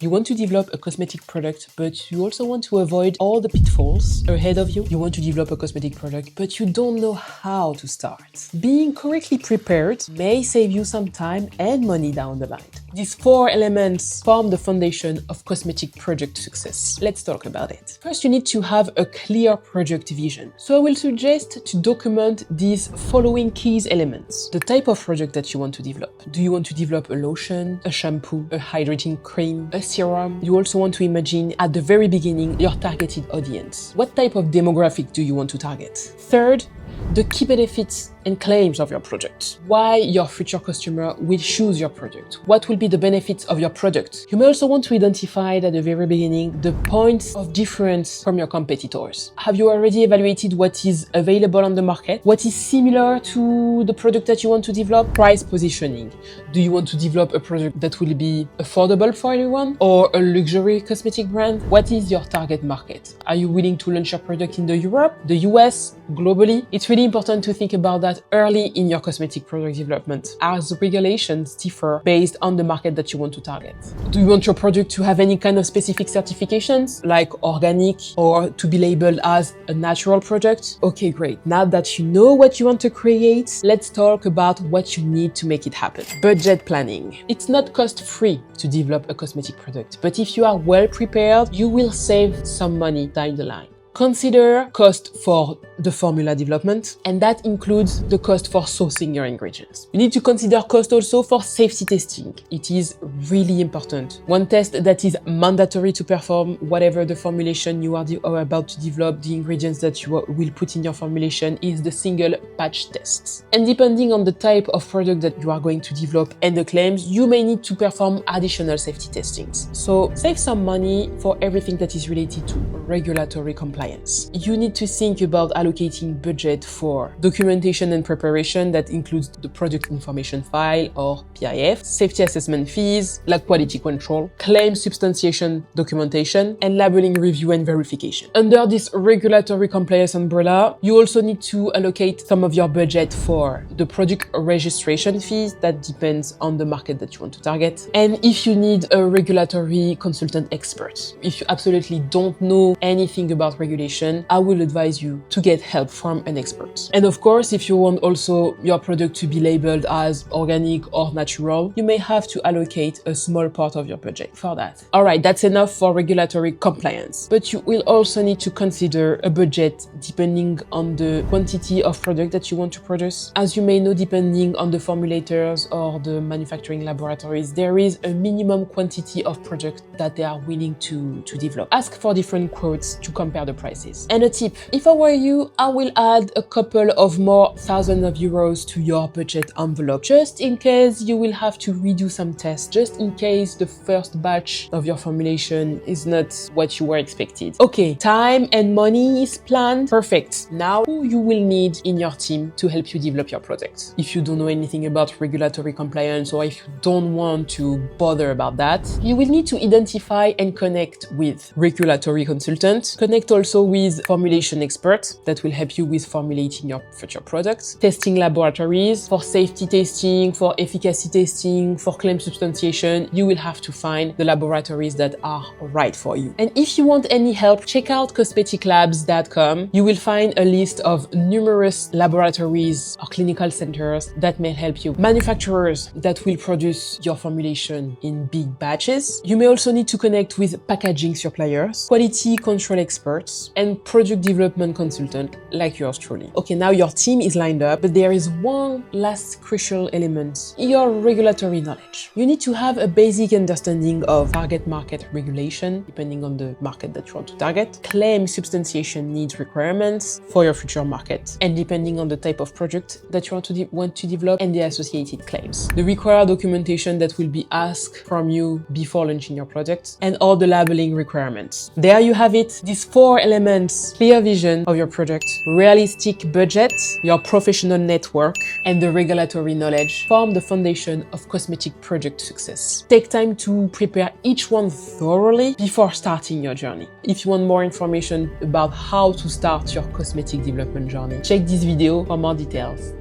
You want to develop a cosmetic product, but you also want to avoid all the pitfalls ahead of you. You want to develop a cosmetic product, but you don't know how to start. Being correctly prepared may save you some time and money down the line. These 4 elements form the foundation of cosmetic product success. Let's talk about it. First, you need to have a clear product vision. So I will suggest to document these following key elements. The type of product that you want to develop. Do you want to develop a lotion, a shampoo, a hydrating cream, a serum? You also want to imagine at the very beginning your targeted audience. What type of demographic do you want to target? Third, the key benefits and claims of your product. Why your future customer will choose your product. What will be the benefits of your product. You may also want to identify at the very beginning the points of difference from your competitors. Have you already evaluated what is available on the market? What is similar to the product that you want to develop? Price positioning. Do you want to develop a product that will be affordable for everyone or a luxury cosmetic brand? What is your target market? Are you willing to launch your product in Europe, the US, globally? It's really important to think about that early in your cosmetic product development, as regulations differ based on the market that you want to target. Do you want your product to have any kind of specific certifications, like organic or to be labeled as a natural product? Okay, great. Now that you know what you want to create, let's talk about what you need to make it happen. Budget planning. It's not cost-free to develop a cosmetic product, but if you are well prepared, you will save some money down the line. Consider cost for the formula development, and that includes the cost for sourcing your ingredients. You need to consider cost also for safety testing. It is really important. One test that is mandatory to perform whatever the formulation you are about to develop, the ingredients that you will put in your formulation, is the single batch tests. And depending on the type of product that you are going to develop and the claims, you may need to perform additional safety testings. So save some money for everything that is related to regulatory compliance. You need to think about allocating budget for documentation and preparation that includes the product information file or PIF, safety assessment fees, like quality control, claim substantiation documentation, and labeling review and verification. Under this regulatory compliance umbrella, you also need to allocate some of your budget for the product registration fees. That depends on the market that you want to target. And if you need a regulatory consultant expert, if you absolutely don't know anything about regulation, I will advise you to get help from an expert. And of course, if you want also your product to be labeled as organic or natural, you may have to allocate a small part of your budget for that. All right, that's enough for regulatory compliance. But you will also need to consider a budget depending on the quantity of product that you want to produce. As you may know, depending on the formulators or the manufacturing laboratories, there is a minimum quantity of product that they are willing to develop. Ask for different quotes to compare the prices. And a tip, if I were you, I will add a couple of more thousands of euros to your budget envelope, just in case you will have to redo some tests, just in case the first batch of your formulation is not what you were expected. Okay, time and money is planned. Perfect. Now, who you will need in your team to help you develop your product. If you don't know anything about regulatory compliance, or if you don't want to bother about that, you will need to identify and connect with regulatory consultants. Connect also with formulation experts that will help you with formulating your future products. Testing laboratories for safety testing, for efficacy testing, for claim substantiation. You will have to find the laboratories that are right for you. And if you want any help, check out cosmeticlabs.com. You will find a list of numerous laboratories or clinical centers that may help you. Manufacturers that will produce your formulation in big batches. You may also need to connect with packaging suppliers, quality control experts, and product development consultant like yours truly. Okay, now your team is lined up, but there is one last crucial element: your regulatory knowledge. You need to have a basic understanding of target market regulation, depending on the market that you want to target, claim substantiation needs requirements for your future market, and depending on the type of product that you want to develop and the associated claims. The required documentation that will be asked from you before launching your product, and all the labeling requirements. There you have it. These 4 elements: clear vision of your product, realistic budget, your professional network, and the regulatory knowledge form the foundation of cosmetic product success. Take time to prepare each one thoroughly before starting your journey. If you want more information about how to start your cosmetic development journey, check this video for more details.